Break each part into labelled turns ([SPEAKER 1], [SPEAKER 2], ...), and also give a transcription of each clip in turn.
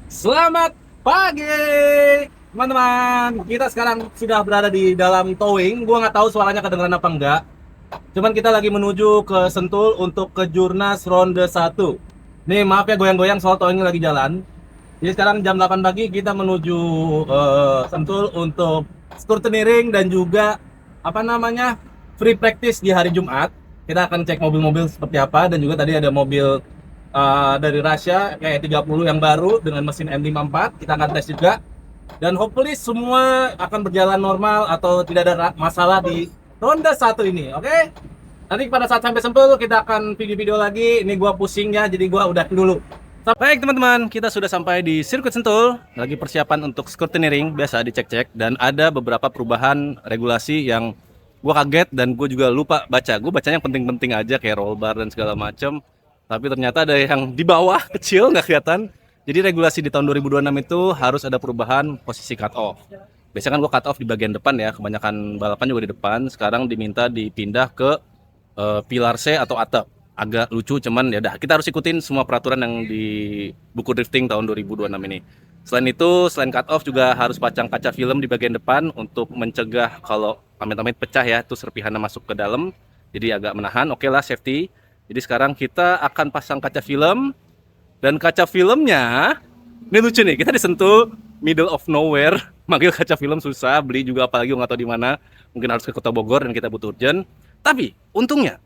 [SPEAKER 1] Selamat pagi, teman-teman. Kita sekarang sudah berada di dalam towing. Gua nggak tahu suaranya kedengeran apa enggak. Cuman kita lagi menuju ke Sentul untuk ke Jurnas Ronde 1. Nih, maaf ya goyang-goyang soal towing lagi jalan. Jadi sekarang jam 8 pagi kita menuju Sentul untuk scrutineering dan juga apa namanya? Free practice di hari Jumat. Kita akan cek mobil-mobil seperti apa dan juga tadi ada mobil dari Russia kayak 30 yang baru dengan mesin M54. Kita akan tes juga dan hopefully semua akan berjalan normal atau tidak ada masalah di ronde 1 ini. Oke? Nanti pada saat sampai Sentul kita akan video-video lagi. Ini gua pusing ya, jadi gua udah dulu. Baik teman-teman, kita sudah sampai di sirkuit Sentul. Lagi persiapan untuk scrutineering, biasa dicek-cek. Dan ada beberapa perubahan regulasi yang gue kaget dan gue juga lupa baca. Gue bacanya yang penting-penting aja kayak roll bar dan segala macam. Tapi ternyata ada yang di bawah kecil nggak kelihatan. Jadi regulasi di tahun 2026 itu harus ada perubahan posisi cut off. Biasanya kan gue cut off di bagian depan ya, kebanyakan balapan juga di depan. Sekarang diminta dipindah ke pilar C atau atap. Agak lucu cuman ya udah kita harus ikutin semua peraturan yang di buku drifting tahun 2026 ini. Selain itu, selain cut off juga harus pasang kaca film di bagian depan untuk mencegah kalau amit-amit pecah ya, itu serpihannya masuk ke dalam. Jadi agak menahan, oke lah safety. Jadi sekarang kita akan pasang kaca film dan kaca filmnya ini lucu nih, kita disentuh middle of nowhere, manggil kaca film susah, beli juga apalagi nggak tahu di mana. Mungkin harus ke Kota Bogor dan kita butuh urgent. Tapi untungnya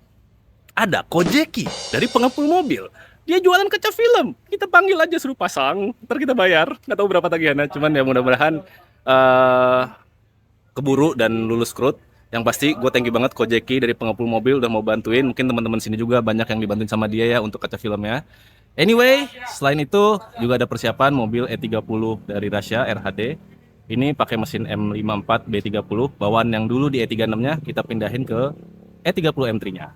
[SPEAKER 1] ada Kojeki dari pengepul mobil. Dia jualan kaca film. Kita panggil aja suruh pasang. Ntar kita bayar. Nggak tahu berapa tagihannya. Cuman ya mudah-mudahan keburu dan lulus krut. Yang pasti gue thank you banget Kojeki dari pengepul mobil udah mau bantuin. Mungkin teman-teman sini juga banyak yang dibantuin sama dia ya untuk kaca filmnya. Anyway, selain itu juga ada persiapan mobil E30 dari Russia RHD. Ini pakai mesin M54 B30. Bawaan yang dulu di E36-nya kita pindahin ke E30 M3-nya.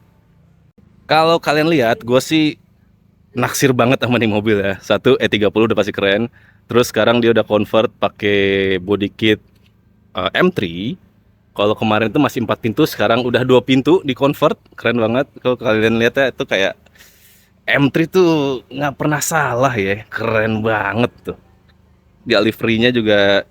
[SPEAKER 1] Kalau kalian lihat, gue sih naksir banget sama nih mobil ya. Satu E30 udah pasti keren. Terus sekarang dia udah convert pakai body kit M3. Kalau kemarin itu masih 4 pintu, sekarang udah 2 pintu di convert. Keren banget. Kalau kalian lihat ya, itu kayak M3 tuh nggak pernah salah ya. Keren banget tuh. Di livery-nya juga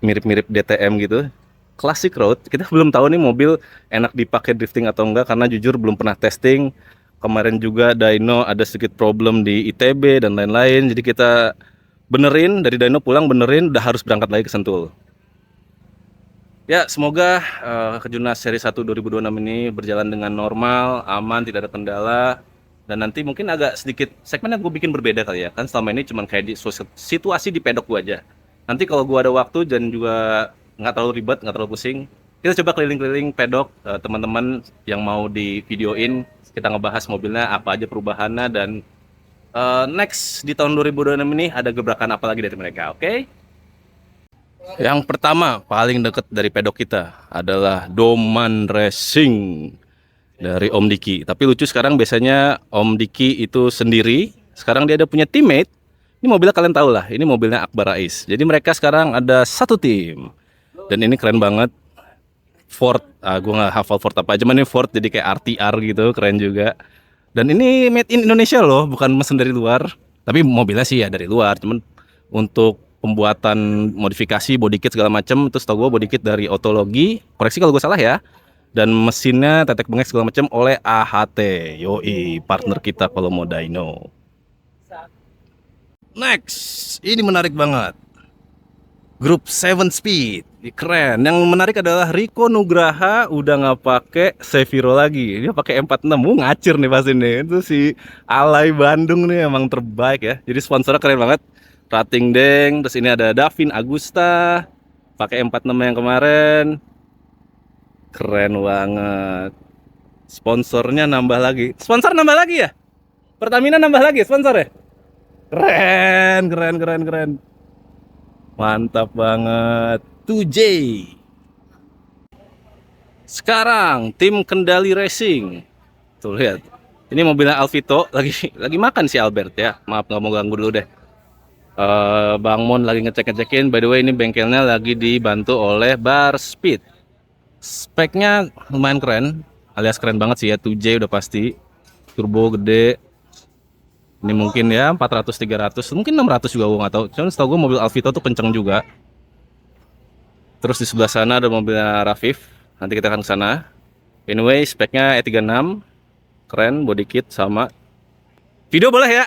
[SPEAKER 1] mirip-mirip DTM gitu. Classic road. Kita belum tahu nih mobil enak dipakai drifting atau enggak karena jujur belum pernah testing. Kemarin juga dyno ada sedikit problem di ITB dan lain-lain. Jadi kita benerin dari dyno pulang benerin udah harus berangkat lagi ke Sentul. Ya, semoga Kejurnas Seri 1 2026 ini berjalan dengan normal, aman, tidak ada kendala. Dan nanti mungkin agak sedikit segmen yang gue bikin berbeda kali ya. Kan selama ini cuma kayak di situasi di pedok gue aja. Nanti kalau gue ada waktu dan juga nggak terlalu ribet, nggak terlalu pusing, kita coba keliling-keliling pedok, teman-teman yang mau di videoin, kita ngebahas mobilnya, apa aja perubahannya, dan next di tahun 2026 ini ada gebrakan apa lagi dari mereka, oke? Yang pertama, paling deket dari pedok kita adalah Doman Racing dari Om Diki. Tapi lucu sekarang biasanya Om Diki itu sendiri, sekarang dia ada punya teammate. Ini mobilnya kalian tahu lah, ini mobilnya Akbar Rais. Jadi mereka sekarang ada satu tim. Dan ini keren banget. Ford, gue nggak hafal Ford apa aja, ini Ford jadi kayak RTR gitu, keren juga. Dan ini made in Indonesia loh, bukan mesin dari luar. Tapi mobilnya sih ya dari luar, cuman untuk pembuatan modifikasi body kit segala macam itu setahu gue body kit dari Autologi, koreksi kalau gue salah ya. Dan mesinnya tetek bengek segala macam oleh AHT, yoi partner kita kalau mau dyno. Next, ini menarik banget. Grup 7 Speed, keren. Yang menarik adalah Riko Nugraha udah nggak pakai Seviro lagi, dia pakai M46. Ngacir nih pasti nih. Itu si Alay Bandung nih emang terbaik ya. Jadi sponsornya keren banget. Rating Deng, terus ini ada Davin Agusta, pakai M46 yang kemarin. Keren banget. Sponsornya nambah lagi. Sponsor nambah lagi ya? Pertamina nambah lagi sponsor ya? Keren, keren, keren, keren. Mantap banget. 2J. Sekarang tim Kendali Racing. Tuh lihat. Ini mobilnya Alvito lagi makan si Albert ya. Maaf nggak mau ganggu dulu deh. Bang Mon lagi ngecek-ngecekin. By the way ini bengkelnya lagi dibantu oleh Bar Speed. Speknya lumayan keren, alias keren banget sih ya. 2J udah pasti. Turbo gede. Ini mungkin ya 400 300, mungkin 600 juga gue nggak tahu. Cuman setahu gue mobil Alvito tuh kenceng juga. Terus di sebelah sana ada mobilnya Rafif. Nanti kita akan ke sana. Anyway, speknya E36, keren, body kit sama. Video boleh ya?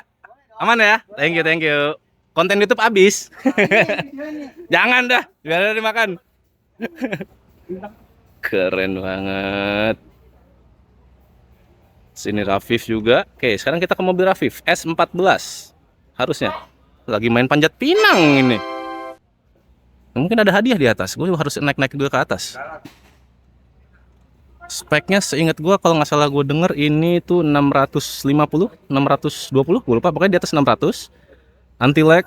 [SPEAKER 1] Aman ya? Thank you, thank you. Konten YouTube habis. Jangan dah, biar ada dimakan. Keren banget. Sini Rafif juga. Oke, sekarang kita ke mobil Rafif S14. Harusnya lagi main panjat pinang ini. Mungkin ada hadiah di atas. Gue harus naik-naik dulu ke atas. Speknya seingat gue kalau nggak salah gue denger ini tuh 650, 620, gue lupa. Pokoknya di atas 600. Anti lag,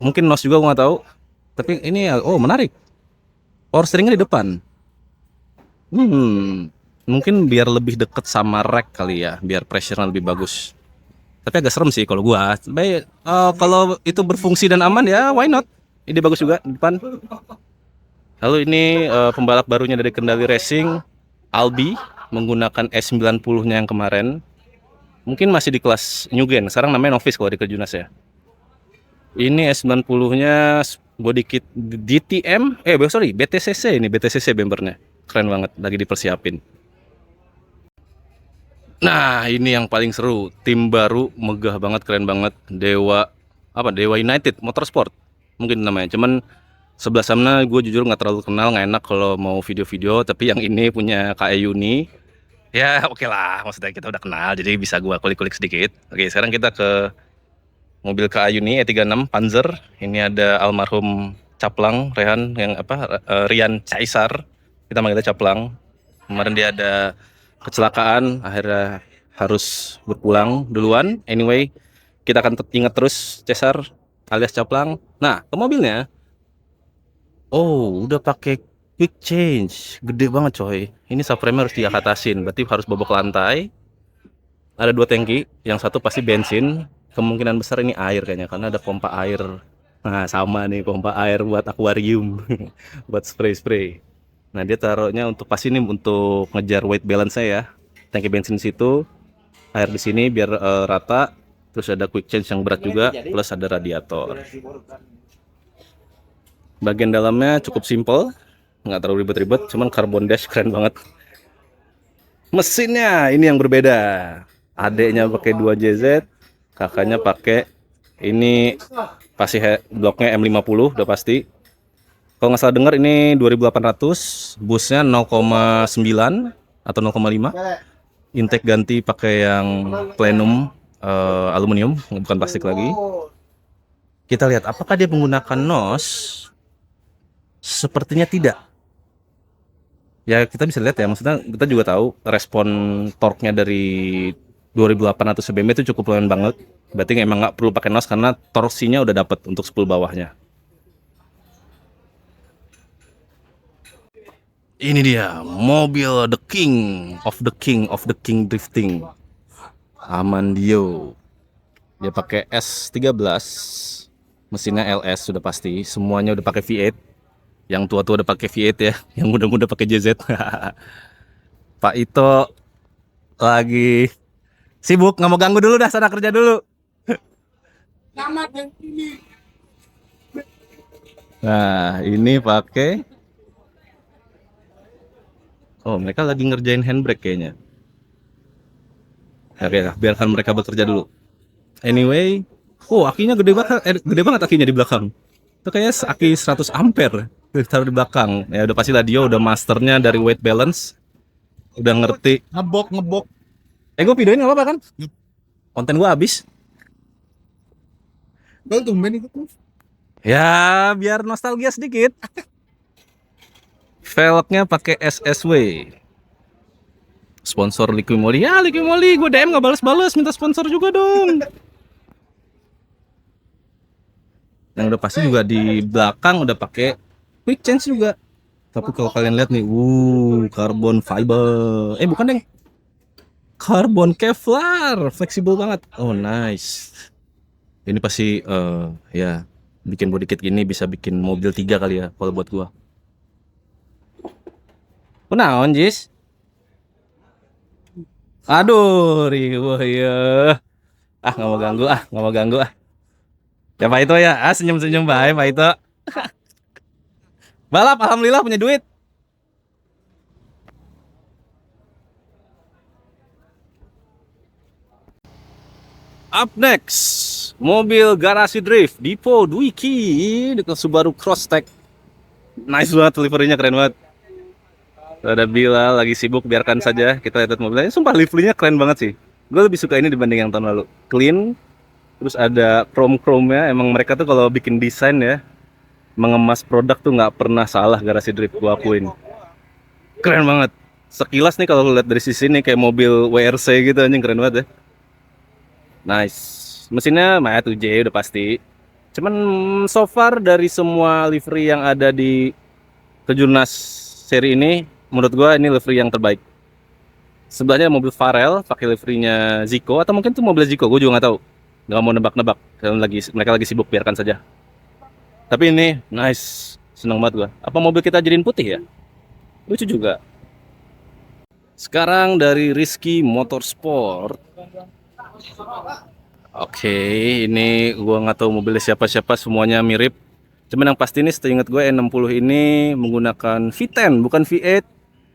[SPEAKER 1] mungkin nos juga gue nggak tahu. Tapi ini oh menarik. Power steeringnya di depan. Mungkin biar lebih deket sama rack kali ya, biar pressure-nya lebih bagus. Tapi agak serem sih kalau gua. Baik, kalau itu berfungsi dan aman ya, why not? Ini bagus juga di depan. Lalu ini pembalap barunya dari Kendali Racing, Albi, menggunakan S90-nya yang kemarin. Mungkin masih di kelas New Gen, sekarang namanya Novice kalau di Kejunas ya. Ini S90-nya body kit DTM, BTCC ini, BTCC bempernya. Keren banget, lagi dipersiapin. Nah, ini yang paling seru, tim baru, megah banget, keren banget. Dewa United Motorsport mungkin namanya. Cuman sebelah sana gue jujur nggak terlalu kenal, nggak enak kalau mau video-video. Tapi yang ini punya Kak Yuni. Ya oke lah, maksudnya kita udah kenal, jadi bisa gue kulik-kulik sedikit. Oke, sekarang kita ke mobil Kak Yuni E36 Panzer. Ini ada almarhum Caplang Rehan yang Rian Caisar. Kita manggilnya Caplang. Kemarin dia ada kecelakaan, akhirnya harus berpulang duluan. Anyway, kita akan ingat terus Cesar alias Caplang. Nah, ke mobilnya. Oh, udah pakai quick change. Gede banget coy. Ini subframe harus diatasin, berarti harus bobok lantai. Ada 2 tangki, yang satu pasti bensin. Kemungkinan besar ini air kayaknya, karena ada pompa air. Nah, sama nih pompa air buat akuarium. Buat spray-spray. Nah, dia taruhnya untuk pas ini untuk ngejar weight balance ya. Tangki bensin di situ, air di sini biar rata. Terus ada quick change yang berat juga, plus ada radiator. Bagian dalamnya cukup simple, nggak terlalu ribet-ribet, cuman carbon dash keren banget. Mesinnya ini yang berbeda. Adeknya pakai 2JZ, kakaknya pakai ini pasti bloknya M50 udah pasti. Kalau nggak salah dengar ini 2800, busnya 0,9 atau 0,5. Intake ganti pakai yang plenum aluminium, bukan plastik lagi. Kita lihat apakah dia menggunakan nos. Sepertinya tidak. Ya kita bisa lihat ya, maksudnya kita juga tahu respon torque-nya dari 2800 cc itu cukup lumayan banget. Berarti emang nggak perlu pakai nos karena torsinya udah dapat untuk spool bawahnya. Ini dia mobil the king of the king drifting, Amandio. Dia pakai S13, mesinnya LS sudah pasti, semuanya udah pakai V8. Yang tua-tua udah pakai V8 ya, yang muda-muda pakai JZ. Pak Ito lagi sibuk, nggak mau ganggu dulu dah, sana kerja dulu. Nah, ini pakai. Oh, mereka lagi ngerjain handbrake kayaknya. Oke, biarkan mereka bekerja dulu. Anyway, akinya gede banget akinya di belakang. Itu kayaknya aki 100 ampere taruh di belakang. Ya udah pastilah dia udah masternya dari weight balance. Udah ngerti. Ngebok. Gue videoin nggak apa-apa kan? Konten gue habis. Ya, biar nostalgia sedikit. Velgnya pakai SSW. Sponsor Liquimoli. Ya, Liquimoli, gue DM nggak balas-balas, minta sponsor juga dong. Yang udah pasti juga di belakang udah pakai quick change juga. Tapi kalau kalian lihat nih, carbon fiber. Bukan deng. Carbon Kevlar, fleksibel banget. Oh, nice. Ini pasti ya bikin body kit gini bisa bikin mobil 3 kali ya kalau buat gua. Kunaon, Jis? Aduh, riweuh ya. Ah, nggak mau ganggu, nggak mau ganggu. Ya Pak Ito ya, senyum-senyum baik Pak Ito. Balap, alhamdulillah punya duit. Up next, mobil garasi drift Dipo Dwiki dengan Subaru Crosstrek. Nice banget, liverynya keren banget. Ada Bilal lagi sibuk, biarkan saja kita lihat mobilnya. Sumpah liverynya keren banget sih. Gue lebih suka ini dibanding yang tahun lalu. Clean, terus ada chrome-chrome-nya. Emang mereka tuh kalau bikin desain ya, mengemas produk tuh nggak pernah salah garasi drift, gue akuin. Keren banget. Sekilas nih kalau lihat dari sisi nih kayak mobil WRC gitu, anjing keren banget ya. Nice. Mesinnya Maya 2J udah pasti. Cuman so far dari semua livery yang ada di Kejurnas seri ini, menurut gua ini livery yang terbaik. Sebelahnya mobil Farel pakai liverynya Zico, atau mungkin tuh mobil Zico, gue juga nggak tahu. Nggak mau nebak-nebak. Mereka lagi sibuk, biarkan saja. Tapi ini nice, seneng banget gua. Apa mobil kita jadiin putih ya? Lucu juga. Sekarang dari Rizky Motorsport. Oke, ini gua nggak tahu mobilnya siapa-siapa, semuanya mirip. Cuman yang pasti ini seingat gue E60 ini menggunakan V10, bukan V8,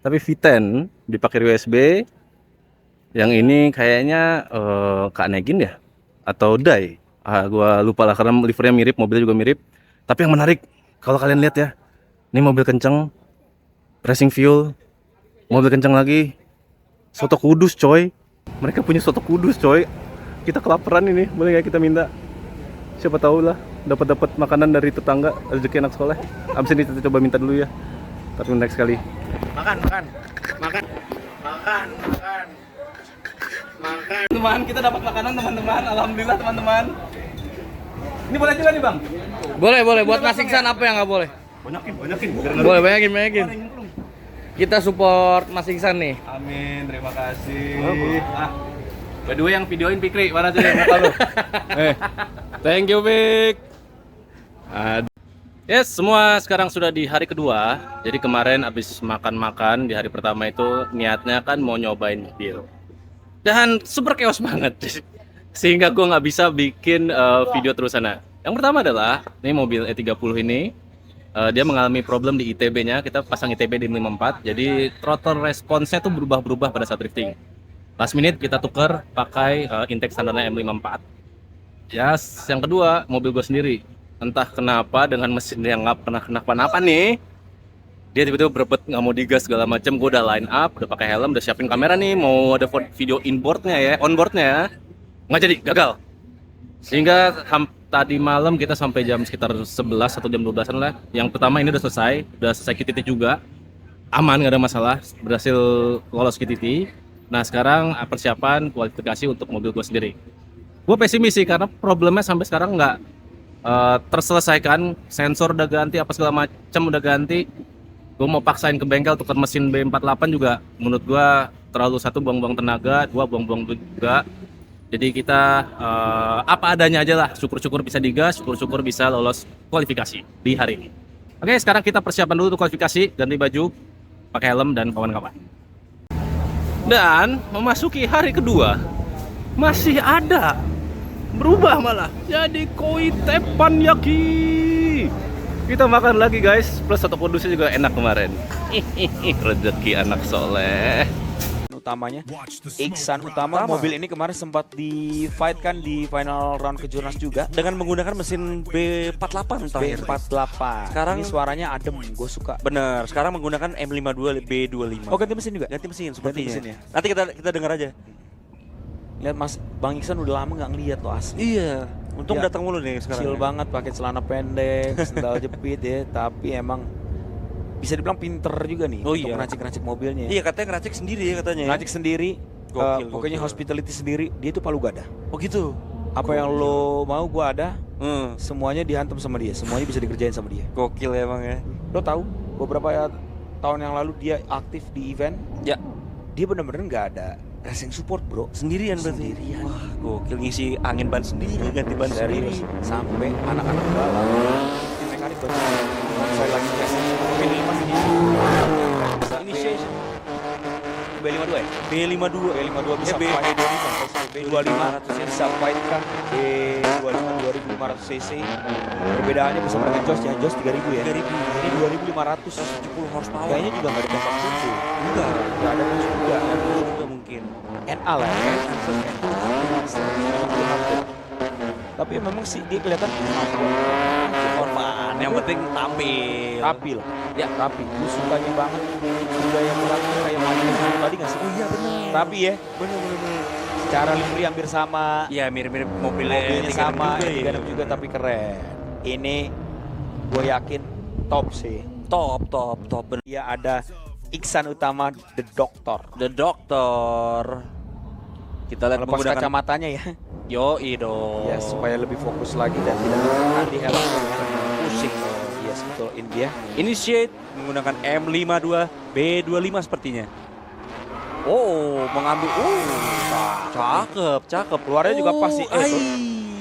[SPEAKER 1] tapi V10 dipakai USB. Yang ini kayaknya Kak Negin ya, atau Dai. Gua lupa lah karena livernya mirip, mobilnya juga mirip. Tapi yang menarik, kalau kalian lihat ya, ini mobil kenceng, racing fuel, mobil kenceng lagi, soto kudus coy. Mereka punya soto kudus coy. Kita kelaparan ini, boleh nggak kita minta? Siapa tahu lah dapat makanan dari tetangga, rezeki anak sekolah. Abis ini kita coba minta dulu ya. Tapi next kali. Makan. Teman, kita dapat makanan teman-teman. Alhamdulillah teman-teman. Ini boleh juga nih bang?
[SPEAKER 2] Boleh. Buat Mas Iksan apa yang nggak boleh?
[SPEAKER 1] Banyakin.
[SPEAKER 2] Boleh, banyakin. Kita support Mas Iksan nih.
[SPEAKER 1] Amin, terima kasih. By the way yang videoin Fikri, mana tuh yang muka lu? Thank you Fik. Yes, semua sekarang sudah di hari kedua. Jadi kemarin abis makan-makan di hari pertama itu niatnya kan mau nyobain mobil. Dan super chaos banget. Sehingga gue nggak bisa bikin video terusan. Yang pertama adalah ini mobil E30 ini. Dia mengalami problem di ITB-nya. Kita pasang ITB di M54. Jadi throttle response-nya tuh berubah-berubah pada saat drifting. Last minute kita tuker pakai intake standarnya M54. Yes, yang kedua mobil gue sendiri. Entah kenapa dengan mesin yang nggak pernah kenapa-napa nih, dia tiba-tiba berebet nggak mau digas segala macam. Gue udah line up, udah pakai helm, udah siapin kamera nih, mau ada video inboardnya ya, onboardnya, nggak jadi, gagal. Sehingga tadi malam kita sampai jam sekitar 11 atau jam 12an lah. Yang pertama ini udah selesai QTT juga, aman nggak ada masalah, berhasil lolos QTT. Nah sekarang persiapan kualifikasi untuk mobil gue sendiri. Gue pesimis sih karena problemnya sampai sekarang nggak terselesaikan. Sensor udah ganti, apa segala macam udah ganti. Gue mau paksain ke bengkel tukar mesin B48 juga. Menurut gue terlalu, satu buang-buang tenaga, dua buang-buang duit juga. Jadi kita apa adanya aja lah. Syukur-syukur bisa digas, syukur-syukur bisa lolos kualifikasi di hari ini. Oke, sekarang kita persiapan dulu untuk kualifikasi, ganti baju, pakai helm dan kawan-kawan. Dan memasuki hari kedua masih ada berubah malah jadi koi teppanyaki. Kita makan lagi guys, plus soto kudusnya juga enak kemarin. Rezeki anak soleh.
[SPEAKER 3] Utamanya Iksan utama mobil ini kemarin sempat di fight kan di final round Kejurnas juga dengan menggunakan mesin B48 B48. Sekarang ini suaranya adem, gue suka. Bener, sekarang menggunakan M52 B25. Oh ganti mesin juga? Ganti mesin sepertinya. Ganti mesin ya. Nanti kita dengar aja. Lihat Mas Bang Iksan udah lama nggak ngeliat loh asli. Iya. Untung ya, datang mulu nih sekarang. Chill ya banget, pakai celana pendek, sendal jepit ya, tapi emang bisa dibilang pinter juga nih untuk ngeracik-ngeracik mobilnya. Iya katanya ngeracik sendiri ya katanya. Ngeracik sendiri, pokoknya hospitality sendiri. Dia tuh palu gada. Oh gitu. Apa yang lo mau gua ada, semuanya dihantam sama dia, semuanya bisa dikerjain sama dia. Gokil ya emang ya. Lo tahu beberapa tahun yang lalu dia aktif di event. Ya. Dia benar-benar nggak ada racing support bro. Sendirian berarti. Sendirian. Wah gokil, ngisi angin ban sendiri, ganti ban sendiri. Sampai anak-anak balap, mekanik baru saya lagi tes ini masih initiation kembali B52 ya? B52 bisa fight B25 bisa fight kan B25 2500 cc. Perbedaannya bersama dengan Jos ya, Jos 3000 ya. 3000. Ini 2570 horsepower. Kayaknya juga nggak ditembak turbo. Enggak ada Jos juga. Juga mungkin. NA lah ya. Tapi memang sih dia kelihatan
[SPEAKER 2] Yang penting tampil.
[SPEAKER 3] rapi loh. Ya rapi. Gue sukanya banget budaya belakang kayak Malaysia tadi nggak sih? Oh iya benar. Rapi ya. Benar. Secara livery hampir sama.
[SPEAKER 2] Iya mirip-mirip mobilnya
[SPEAKER 3] sama.
[SPEAKER 2] juga, ya.
[SPEAKER 3] Juga tapi keren. Ini gue yakin top sih.
[SPEAKER 2] Top bener.
[SPEAKER 3] Dia ada Iksan Utama The Doctor.
[SPEAKER 2] The Doctor. Kita lihat
[SPEAKER 3] Lepas
[SPEAKER 2] menggunakan
[SPEAKER 3] kacamatanya ya.
[SPEAKER 2] Yoi dong.
[SPEAKER 3] Ya supaya lebih fokus lagi dan tidak tertekan di helm. Pusing. Yes betul ini dia.
[SPEAKER 2] Initiate menggunakan M52 B25 sepertinya. Oh, mengambil. Cakep.
[SPEAKER 3] Keluarnya juga pas sih.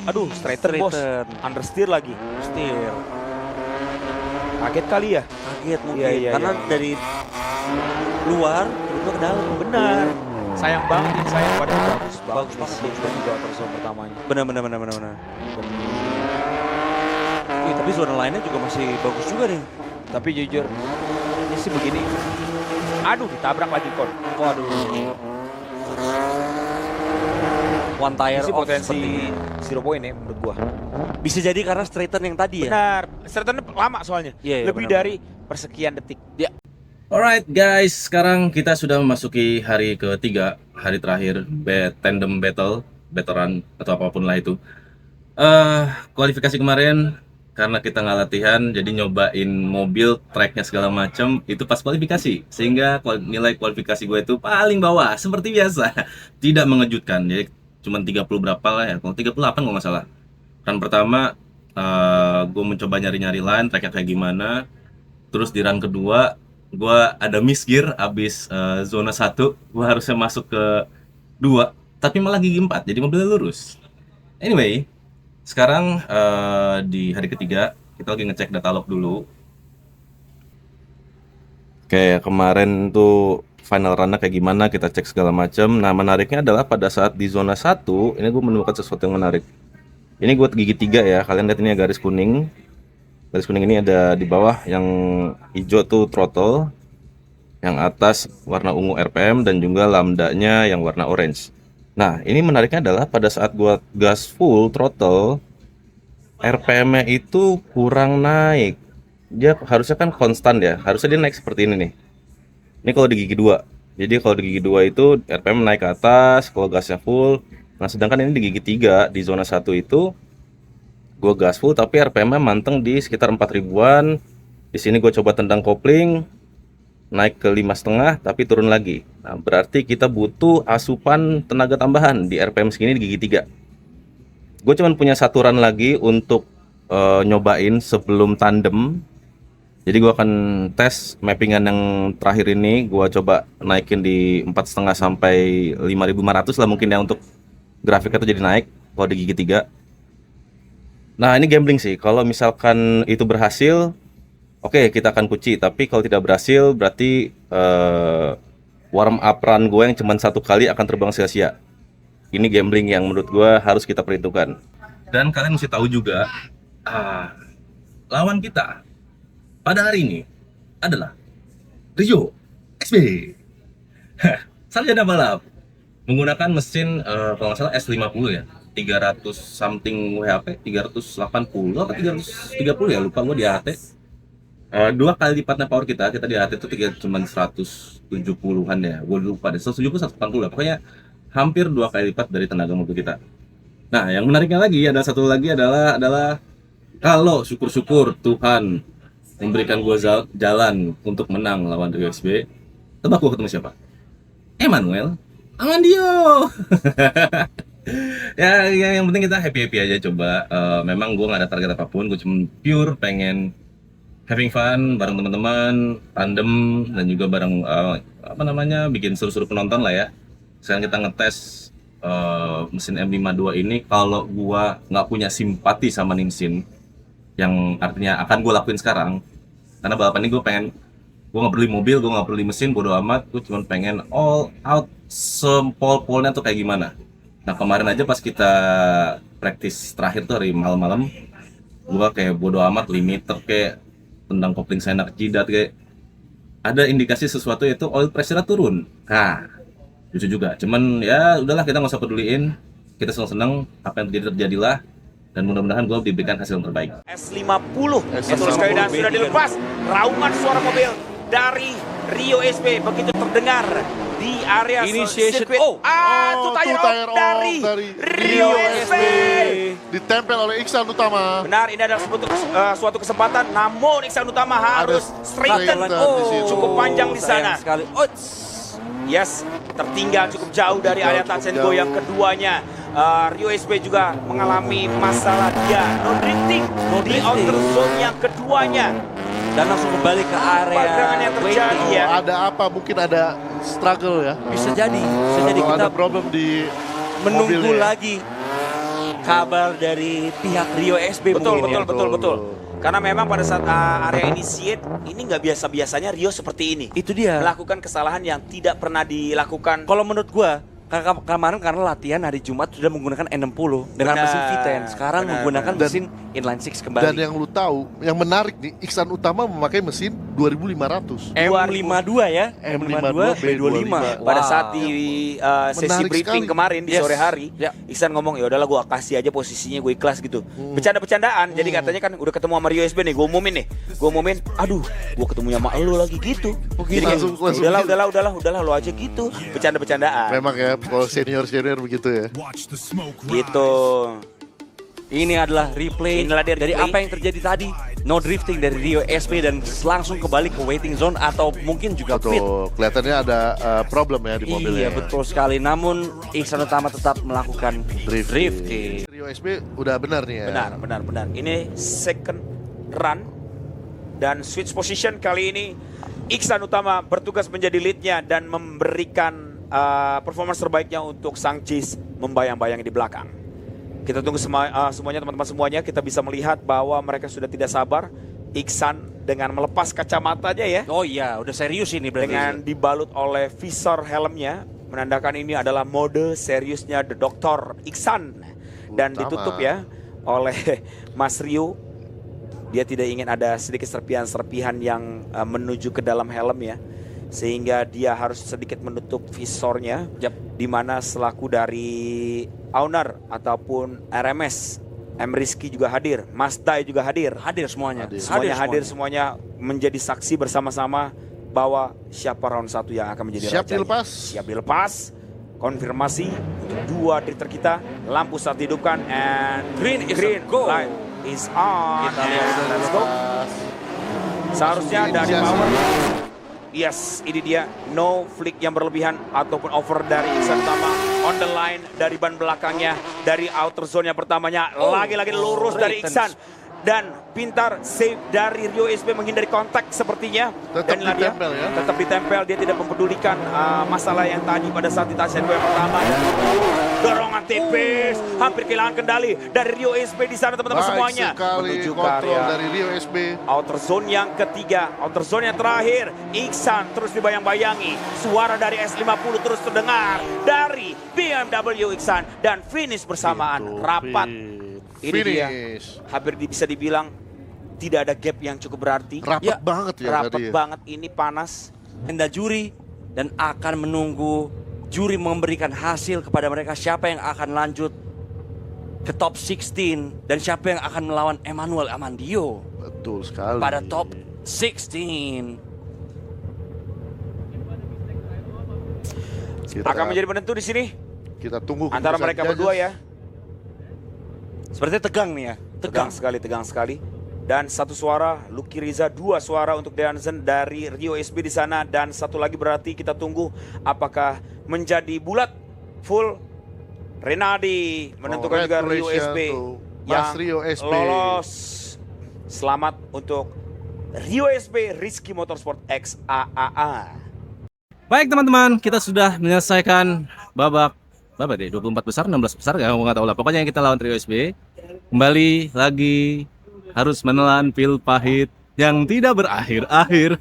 [SPEAKER 3] Aduh, straighter bos.
[SPEAKER 2] Straighten.
[SPEAKER 3] Understeer lagi.
[SPEAKER 2] Setir.
[SPEAKER 3] Kaget kali ya?
[SPEAKER 2] Kaget mungkin.
[SPEAKER 3] Iya,
[SPEAKER 2] Karena
[SPEAKER 3] iya.
[SPEAKER 2] dari luar tiba-tiba ke dalam.
[SPEAKER 3] Benar. Sayang banget ini sayang padahal bagus
[SPEAKER 2] Bagus
[SPEAKER 3] nih.
[SPEAKER 2] banget.
[SPEAKER 3] Dia juga di bawah zona pertamanya.
[SPEAKER 2] Benar. Tapi zona lainnya juga masih bagus juga nih.
[SPEAKER 3] Tapi jujur ini sih begini. Aduh, ditabrak lagi kon.
[SPEAKER 2] Waduh. One tire
[SPEAKER 3] Ini sih
[SPEAKER 2] off
[SPEAKER 3] potensi
[SPEAKER 2] seperti.
[SPEAKER 3] 0 point ya menurut gua.
[SPEAKER 2] Bisa jadi karena straighten yang tadi ya.
[SPEAKER 3] Benar. Straighten lama soalnya.
[SPEAKER 2] Iya,
[SPEAKER 3] Lebih
[SPEAKER 2] benar.
[SPEAKER 3] dari persekian detik.
[SPEAKER 1] Alright guys, sekarang kita sudah memasuki hari ketiga, hari terakhir tandem battle, veteran atau apapun lah itu. Kualifikasi kemarin karena kita nggak latihan, jadi nyobain mobil, tracknya segala macam itu pas kualifikasi, sehingga nilai kualifikasi gue itu paling bawah, seperti biasa, tidak mengejutkan. Jadi cuma 30 berapa lah ya, kalau 38 kalau nggak salah. Run pertama, gue mencoba nyari-nyari line, tracknya kayak gimana. Terus di run kedua gue ada miss gear abis zona 1, gue harusnya masuk ke 2 tapi malah gigi 4 jadi mobilnya lurus. Anyway, sekarang di hari ketiga kita lagi ngecek data log dulu. Kayak kemarin tuh final run-nya kayak gimana, kita cek segala macam. Nah menariknya adalah pada saat di zona 1 ini gue menemukan sesuatu yang menarik. Ini gue gigi 3 ya, kalian lihat ini ya, garis kuning. Garis kuning ini ada di bawah, yang hijau tuh throttle, yang atas warna ungu RPM, dan juga lambdanya yang warna orange. Nah ini menariknya adalah pada saat gua gas full throttle, RPM-nya itu kurang naik. Dia harusnya kan konstan ya, harusnya dia naik seperti ini nih. Ini kalau di gigi 2. Jadi kalau di gigi 2 itu RPM naik ke atas kalau gasnya full. Nah sedangkan ini di gigi 3 di zona 1 itu gue gas full tapi RPM-nya manteng di sekitar 4000-an. Di sini gue coba tendang kopling, naik ke 5,5 tapi turun lagi. Nah, berarti kita butuh asupan tenaga tambahan di RPM segini di gigi 3. Gue cuma punya satu run lagi untuk nyobain sebelum tandem. Jadi gue akan tes mappingan yang terakhir ini. Gue coba naikin di 4,5 sampai 5500 lah mungkin ya, untuk grafiknya tuh jadi naik kalau di gigi 3. Nah ini gambling sih, kalau misalkan itu berhasil, oke, kita akan kunci. Tapi kalau tidak berhasil, berarti warm up run gue yang cuma satu kali akan terbang sia-sia. Ini gambling yang menurut gue harus kita perhitungkan. Dan kalian mesti tahu juga, lawan kita pada hari ini adalah Rio XB. Sarjana balap menggunakan mesin kalau nggak salah S50 ya. 300 something WHP, 380 apa 330 ya, lupa gue di AHT. 2 kali lipatnya power kita di AHT itu cuma 170-an ya, gue lupa deh, 170 180 lah, pokoknya hampir 2 kali lipat dari tenaga mobil kita. Nah yang menariknya lagi ada satu lagi adalah kalau syukur-syukur Tuhan memberikan gue jalan untuk menang lawan Rio XB, tebak gue ketemu siapa? Emmanuel Amandio. Ya, yang penting kita happy aja coba. Memang gue nggak ada target apapun, gue cuma pure pengen having fun bareng teman-teman, tandem, dan juga bareng bikin seru-seru penonton lah ya. Sekarang kita ngetes mesin M52 ini. Kalau gue nggak punya simpati sama Ninsin, yang artinya akan gue lakuin sekarang, karena balapan ini gue pengen Gue nggak beli mobil, gue nggak beli mesin, bodo amat. Gue cuma pengen all out sempol-polnya tuh kayak gimana. Nah kemarin aja pas kita praktis terakhir tuh hari malam-malam, gue kayak bodo amat limiter kayak tendang kopling senak jidat kayak ada indikasi sesuatu yaitu oil pressure turun. Nah, lucu juga. Cuman ya udahlah kita nggak usah peduliin. Kita senang-senang apa yang terjadi terjadilah dan mudah-mudahan gue diberikan hasil yang terbaik.
[SPEAKER 3] S50 betul sekali dan sudah dilepas raungan suara mobil dari Rio SB begitu terdengar di area
[SPEAKER 2] Initiation.
[SPEAKER 3] sirkuit. Two tire off dari Rio SB.
[SPEAKER 4] Ditempel oleh Iksan Utama.
[SPEAKER 3] Benar, ini adalah suatu kesempatan, namun Iksan Utama harus straighten.
[SPEAKER 4] di situ.
[SPEAKER 3] Cukup panjang di sana.
[SPEAKER 2] Sayang sekali.
[SPEAKER 3] Yes, tertinggal cukup jauh dari area touch and go yang keduanya. Rio SB juga mengalami masalah dia no drifting di outer zone yang keduanya.
[SPEAKER 2] Dan langsung kembali ke
[SPEAKER 3] Pergerakan
[SPEAKER 2] area
[SPEAKER 3] yang terjadi
[SPEAKER 2] waiting.
[SPEAKER 3] ya.
[SPEAKER 4] Ada apa? Mungkin ada struggle ya.
[SPEAKER 2] Bisa jadi
[SPEAKER 4] Atau
[SPEAKER 2] kita
[SPEAKER 4] ada problem di
[SPEAKER 2] menunggu
[SPEAKER 4] mobilnya.
[SPEAKER 2] lagi kabar dari pihak Rio SB
[SPEAKER 3] Betul,
[SPEAKER 2] mungkin ya.
[SPEAKER 3] betul. Karena memang pada saat area initiate ini nggak biasa-biasanya Rio seperti ini.
[SPEAKER 2] Itu dia.
[SPEAKER 3] Melakukan kesalahan yang tidak pernah dilakukan.
[SPEAKER 2] Kalau menurut gua kemarin karena latihan hari Jumat sudah menggunakan N60 dengan
[SPEAKER 3] Benar,
[SPEAKER 2] mesin V10. Sekarang
[SPEAKER 3] benar,
[SPEAKER 2] menggunakan
[SPEAKER 4] benar.
[SPEAKER 2] mesin inline 6 kembali.
[SPEAKER 4] Dan yang lu tahu, yang menarik nih, Iksan Utama memakai mesin 2500.
[SPEAKER 2] M52 ya.
[SPEAKER 4] M52
[SPEAKER 2] B25.
[SPEAKER 3] Pada saat di sesi
[SPEAKER 4] Menarik
[SPEAKER 3] briefing
[SPEAKER 4] sekali.
[SPEAKER 3] kemarin di
[SPEAKER 2] Yes.
[SPEAKER 3] sore hari,
[SPEAKER 2] Ya.
[SPEAKER 3] Iksan ngomong ya udahlah gue kasih aja posisinya, gue ikhlas gitu. Bercanda-bercandaan. Jadi katanya kan udah ketemu sama Rio SB nih, gue umumin, aduh, gue ketemu sama elu lagi gitu. Jadi kayak,
[SPEAKER 4] Langsung
[SPEAKER 3] udahlah lo aja gitu. Bercanda-bercandaan.
[SPEAKER 4] Memang ya, kalau senior begitu ya.
[SPEAKER 3] Gitu.
[SPEAKER 2] Ini adalah replay
[SPEAKER 3] Inilah dia
[SPEAKER 2] dari
[SPEAKER 3] replay.
[SPEAKER 2] apa yang terjadi tadi. No drifting dari Rio SB dan langsung kembali ke waiting zone atau mungkin juga pit.
[SPEAKER 4] Betul, kelihatannya ada problem ya di mobilnya.
[SPEAKER 2] Iya betul sekali. Namun Iksan Utama tetap melakukan drifting.
[SPEAKER 4] Rio SB udah benar nih ya.
[SPEAKER 3] Benar. Ini second run dan switch position kali ini Iksan Utama bertugas menjadi leadnya dan memberikan performance terbaiknya untuk Sang Cheese membayang-bayangi di belakang. Kita tunggu semuanya teman-teman semuanya, kita bisa melihat bahwa mereka sudah tidak sabar. Iksan dengan melepas kacamatanya ya,
[SPEAKER 2] Oh iya, udah serius ini berarti.
[SPEAKER 3] dengan dibalut oleh visor helmnya, menandakan ini adalah mode seriusnya The Doctor Iksan. Dan
[SPEAKER 4] Utama.
[SPEAKER 3] ditutup ya oleh Mas Rio. Dia tidak ingin ada sedikit serpihan-serpihan yang menuju ke dalam helm ya. Sehingga dia harus sedikit menutup visornya. Di mana selaku dari owner ataupun RMS, M. Rizky juga hadir, Mas Dai juga hadir.
[SPEAKER 2] Hadir semuanya.
[SPEAKER 3] Semuanya hadir, semuanya menjadi saksi bersama-sama bahwa siapa round 1 yang akan menjadi
[SPEAKER 4] Siap
[SPEAKER 3] raja.
[SPEAKER 4] dilepas.
[SPEAKER 3] Siap dilepas. Konfirmasi untuk dua drifter kita. Lampu saat dihidupkan and
[SPEAKER 2] Green is a go.
[SPEAKER 3] light is on.
[SPEAKER 2] Kita lihat.
[SPEAKER 3] And let's go. Seharusnya dari power. Yes, ini dia, no flick yang berlebihan ataupun over dari Iksan Utama. On the line dari ban belakangnya, dari outer zone yang pertamanya. Lagi-lagi lurus dari Iksan. Dan pintar save dari Rio SB menghindari kontak sepertinya.
[SPEAKER 4] Tetap
[SPEAKER 3] Dan inilah dia,
[SPEAKER 4] ditempel ya.
[SPEAKER 3] tetap ditempel, dia tidak mempedulikan masalah yang tadi pada saat di touch and go yang pertama. Dorongan tipis, hampir kehilangan kendali dari Rio SB di sana teman-teman
[SPEAKER 4] Baik
[SPEAKER 3] semuanya.
[SPEAKER 4] sekali
[SPEAKER 3] Menuju ke
[SPEAKER 4] kontrol
[SPEAKER 3] area
[SPEAKER 4] dari Rio SB.
[SPEAKER 3] outer zone yang ketiga, outer zone yang terakhir. Iksan terus dibayang-bayangi. Suara dari S50 terus terdengar dari BMW Iksan. Dan finish bersamaan,
[SPEAKER 4] Itu,
[SPEAKER 3] rapat. Ini dia,
[SPEAKER 4] finish.
[SPEAKER 3] hampir bisa dibilang tidak ada gap yang cukup berarti.
[SPEAKER 4] Rapat banget ya
[SPEAKER 3] Rapat
[SPEAKER 4] tadi ya.
[SPEAKER 3] banget, ini panas.
[SPEAKER 2] Agenda juri dan akan menunggu juri memberikan hasil kepada mereka siapa yang akan lanjut ke top 16 dan siapa yang akan melawan Emmanuel Amandio
[SPEAKER 4] Betul sekali.
[SPEAKER 2] pada top 16.
[SPEAKER 3] Akan menjadi penentu di sini
[SPEAKER 4] Kita tunggu
[SPEAKER 3] antara
[SPEAKER 4] keputusan
[SPEAKER 3] mereka
[SPEAKER 4] judges.
[SPEAKER 3] berdua ya.
[SPEAKER 2] Sepertinya tegang nih ya.
[SPEAKER 3] Tegang sekali. Dan satu suara Lucky Riza, dua suara untuk Deanzen dari Rio SB di sana, dan satu lagi berarti kita tunggu apakah menjadi bulat full. Renaldi menentukan juga Rio
[SPEAKER 4] Congratulations
[SPEAKER 3] SB
[SPEAKER 4] to Mas
[SPEAKER 3] yang
[SPEAKER 4] Rio SB.
[SPEAKER 3] lolos. Selamat untuk Rio SB Rizky Motorsport XAAA.
[SPEAKER 1] Baik teman-teman, kita sudah menyelesaikan babak deh 24 besar, 16 besar, nggak tahu lah. Pokoknya kita lawan Rio SB. Kembali lagi harus menelan pil pahit yang tidak berakhir-akhir.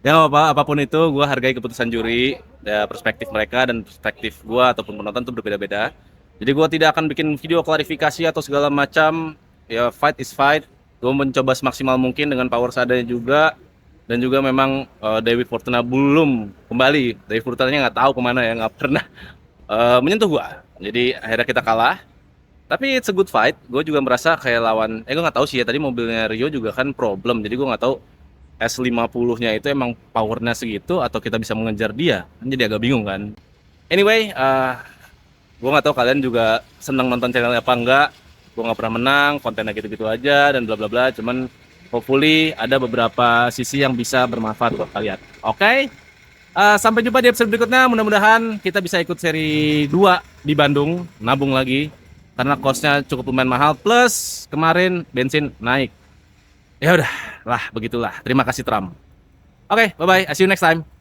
[SPEAKER 1] Ya nggak apa-apa, apapun itu gue hargai keputusan juri, ya, perspektif mereka dan perspektif gue ataupun penonton itu berbeda-beda. Jadi gue tidak akan bikin video klarifikasi atau segala macam. Ya fight is fight. Gue mencoba semaksimal mungkin dengan power seadanya juga. Dan juga memang Dewi Fortuna belum kembali. Dewi Fortunanya nggak tahu kemana ya, nggak pernah menyentuh gue. Jadi akhirnya kita kalah. Tapi it's a good fight. Gue juga merasa kayak lawan. Gue nggak tahu sih ya, tadi mobilnya Rio juga kan problem. Jadi gue nggak tahu S50-nya itu emang powernya segitu atau kita bisa mengejar dia. Kan jadi agak bingung kan. Anyway, gue nggak tahu kalian juga senang nonton channelnya apa enggak. Gue nggak pernah menang, kontennya gitu-gitu aja dan bla bla bla. Cuman hopefully ada beberapa sisi yang bisa bermanfaat buat kalian. Oke? Sampai jumpa di episode berikutnya. Mudah-mudahan kita bisa ikut seri 2 di Bandung, nabung lagi karena costnya cukup lumayan mahal. Plus kemarin bensin naik. Ya udah lah, begitulah. Terima kasih Trump. Oke, bye bye. See you next time.